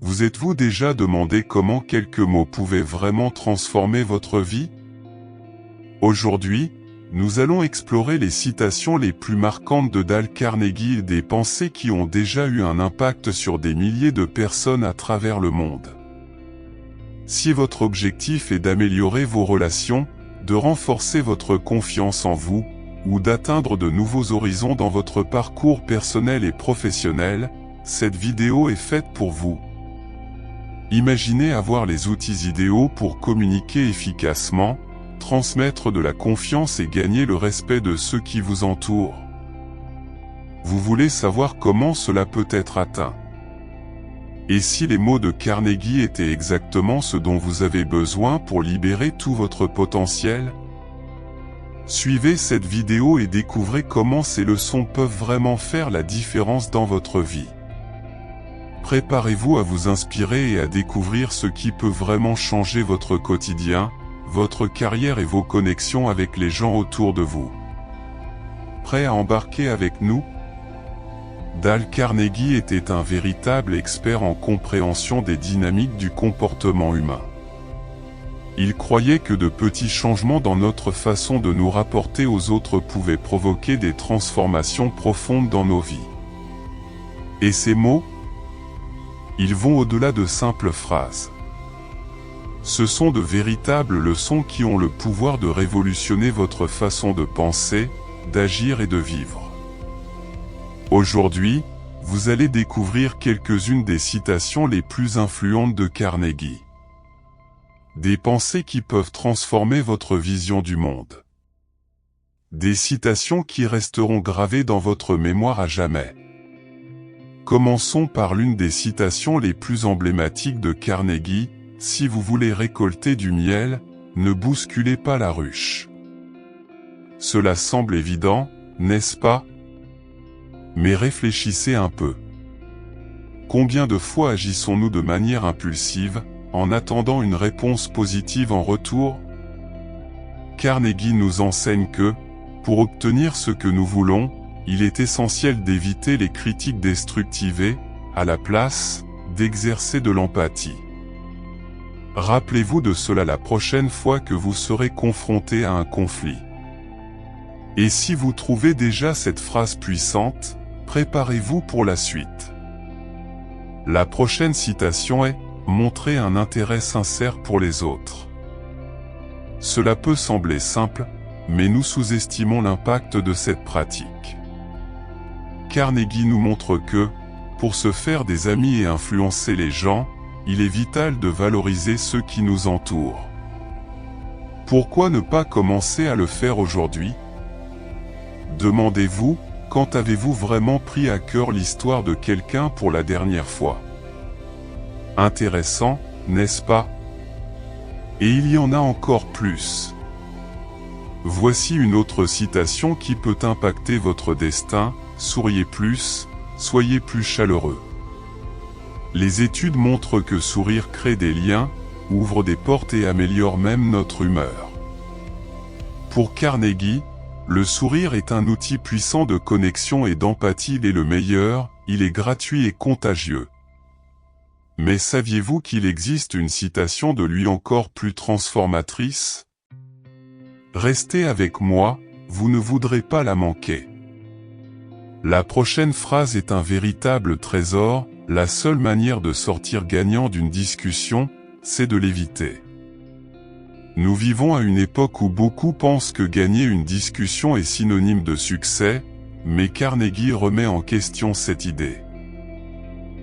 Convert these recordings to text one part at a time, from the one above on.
Vous êtes-vous déjà demandé comment quelques mots pouvaient vraiment transformer votre vie? Aujourd'hui, nous allons explorer les citations les plus marquantes de Dale Carnegie et des pensées qui ont déjà eu un impact sur des milliers de personnes à travers le monde. Si votre objectif est d'améliorer vos relations, de renforcer votre confiance en vous, ou d'atteindre de nouveaux horizons dans votre parcours personnel et professionnel, cette vidéo est faite pour vous. Imaginez avoir les outils idéaux pour communiquer efficacement, transmettre de la confiance et gagner le respect de ceux qui vous entourent. Vous voulez savoir comment cela peut être atteint? Et si les mots de Carnegie étaient exactement ce dont vous avez besoin pour libérer tout votre potentiel? Suivez cette vidéo et découvrez comment ces leçons peuvent vraiment faire la différence dans votre vie. Préparez-vous à vous inspirer et à découvrir ce qui peut vraiment changer votre quotidien, votre carrière et vos connexions avec les gens autour de vous. Prêt à embarquer avec nous? Dale Carnegie était un véritable expert en compréhension des dynamiques du comportement humain. Il croyait que de petits changements dans notre façon de nous rapporter aux autres pouvaient provoquer des transformations profondes dans nos vies. Et ces mots? Ils vont au-delà de simples phrases. Ce sont de véritables leçons qui ont le pouvoir de révolutionner votre façon de penser, d'agir et de vivre. Aujourd'hui, vous allez découvrir quelques-unes des citations les plus influentes de Carnegie. Des pensées qui peuvent transformer votre vision du monde. Des citations qui resteront gravées dans votre mémoire à jamais. Commençons par l'une des citations les plus emblématiques de Carnegie: « Si vous voulez récolter du miel, ne bousculez pas la ruche. » Cela semble évident, n'est-ce pas? Mais réfléchissez un peu. Combien de fois agissons-nous de manière impulsive, en attendant une réponse positive en retour? Carnegie nous enseigne que, pour obtenir ce que nous voulons, il est essentiel d'éviter les critiques destructives et, à la place, d'exercer de l'empathie. Rappelez-vous de cela la prochaine fois que vous serez confronté à un conflit. Et si vous trouvez déjà cette phrase puissante, préparez-vous pour la suite. La prochaine citation est « Montrez un intérêt sincère pour les autres ». Cela peut sembler simple, mais nous sous-estimons l'impact de cette pratique. Carnegie nous montre que, pour se faire des amis et influencer les gens, il est vital de valoriser ceux qui nous entourent. Pourquoi ne pas commencer à le faire aujourd'hui? Demandez-vous, quand avez-vous vraiment pris à cœur l'histoire de quelqu'un pour la dernière fois? Intéressant, n'est-ce pas? Et il y en a encore plus. Voici une autre citation qui peut impacter votre destin: « Souriez plus, soyez plus chaleureux. » Les études montrent que sourire crée des liens, ouvre des portes et améliore même notre humeur. Pour Carnegie, le sourire est un outil puissant de connexion et d'empathie. Il est le meilleur, il est gratuit et contagieux. Mais saviez-vous qu'il existe une citation de lui encore plus transformatrice? Restez avec moi, vous ne voudrez pas la manquer. La prochaine phrase est un véritable trésor: la seule manière de sortir gagnant d'une discussion, c'est de l'éviter. Nous vivons à une époque où beaucoup pensent que gagner une discussion est synonyme de succès, mais Carnegie remet en question cette idée.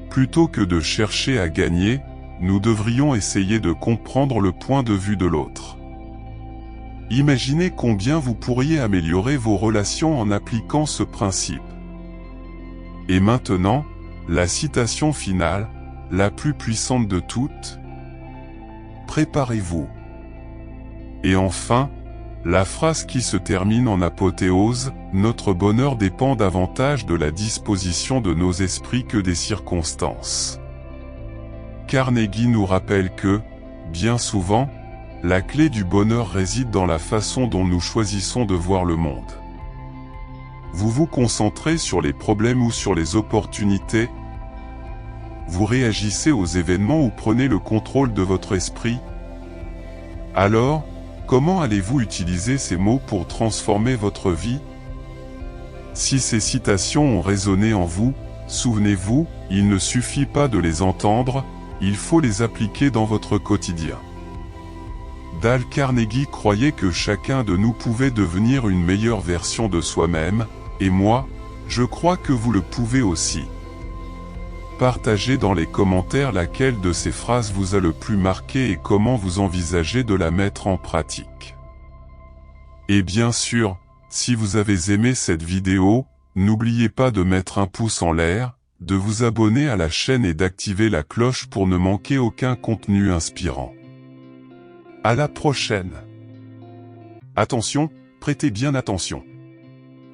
Plutôt que de chercher à gagner, nous devrions essayer de comprendre le point de vue de l'autre. Imaginez combien vous pourriez améliorer vos relations en appliquant ce principe. Et maintenant, la citation finale, la plus puissante de toutes. Préparez-vous. Et enfin, la phrase qui se termine en apothéose: notre bonheur dépend davantage de la disposition de nos esprits que des circonstances. Carnegie nous rappelle que, bien souvent, la clé du bonheur réside dans la façon dont nous choisissons de voir le monde. Vous vous concentrez sur les problèmes ou sur les opportunités? Vous réagissez aux événements ou prenez le contrôle de votre esprit? Alors, comment allez-vous utiliser ces mots pour transformer votre vie? Si ces citations ont résonné en vous, souvenez-vous, il ne suffit pas de les entendre, il faut les appliquer dans votre quotidien. Dale Carnegie croyait que chacun de nous pouvait devenir une meilleure version de soi-même, et moi, je crois que vous le pouvez aussi. Partagez dans les commentaires laquelle de ces phrases vous a le plus marqué et comment vous envisagez de la mettre en pratique. Et bien sûr, si vous avez aimé cette vidéo, n'oubliez pas de mettre un pouce en l'air, de vous abonner à la chaîne et d'activer la cloche pour ne manquer aucun contenu inspirant. À la prochaine. Attention, prêtez bien attention.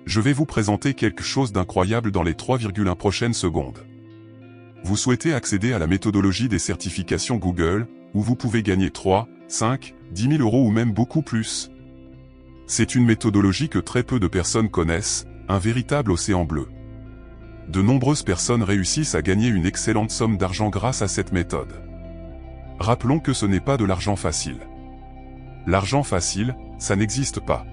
Je vais vous présenter quelque chose d'incroyable dans les 3,1 prochaines secondes. Vous souhaitez accéder à la méthodologie des certifications Google, où vous pouvez gagner 3, 5, 10 000 euros ou même beaucoup plus. C'est une méthodologie que très peu de personnes connaissent, un véritable océan bleu. De nombreuses personnes réussissent à gagner une excellente somme d'argent grâce à cette méthode. Rappelons que ce n'est pas de l'argent facile. L'argent facile, ça n'existe pas.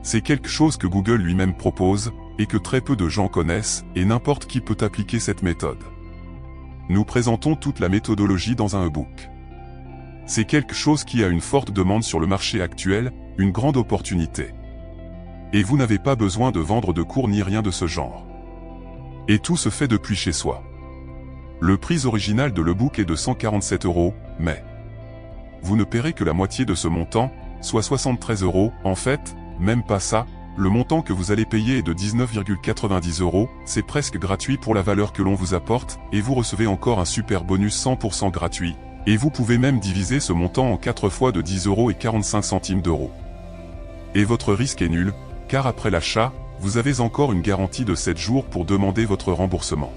C'est quelque chose que Google lui-même propose, et que très peu de gens connaissent, et n'importe qui peut appliquer cette méthode. Nous présentons toute la méthodologie dans un e-book. C'est quelque chose qui a une forte demande sur le marché actuel, une grande opportunité. Et vous n'avez pas besoin de vendre de cours ni rien de ce genre. Et tout se fait depuis chez soi. Le prix original de l'e-book est de 147 €, mais vous ne paierez que la moitié de ce montant, soit 73 €. En fait, même pas ça, le montant que vous allez payer est de 19,90 €, c'est presque gratuit pour la valeur que l'on vous apporte, et vous recevez encore un super bonus 100% gratuit, et vous pouvez même diviser ce montant en 4 fois de 10,45 €. Et votre risque est nul, car après l'achat, vous avez encore une garantie de 7 jours pour demander votre remboursement.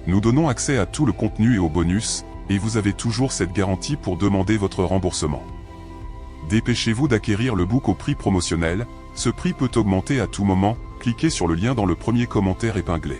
Nous donnons accès à tout le contenu et aux bonus, et vous avez toujours cette garantie pour demander votre remboursement. Dépêchez-vous d'acquérir le book au prix promotionnel, ce prix peut augmenter à tout moment, cliquez sur le lien dans le premier commentaire épinglé.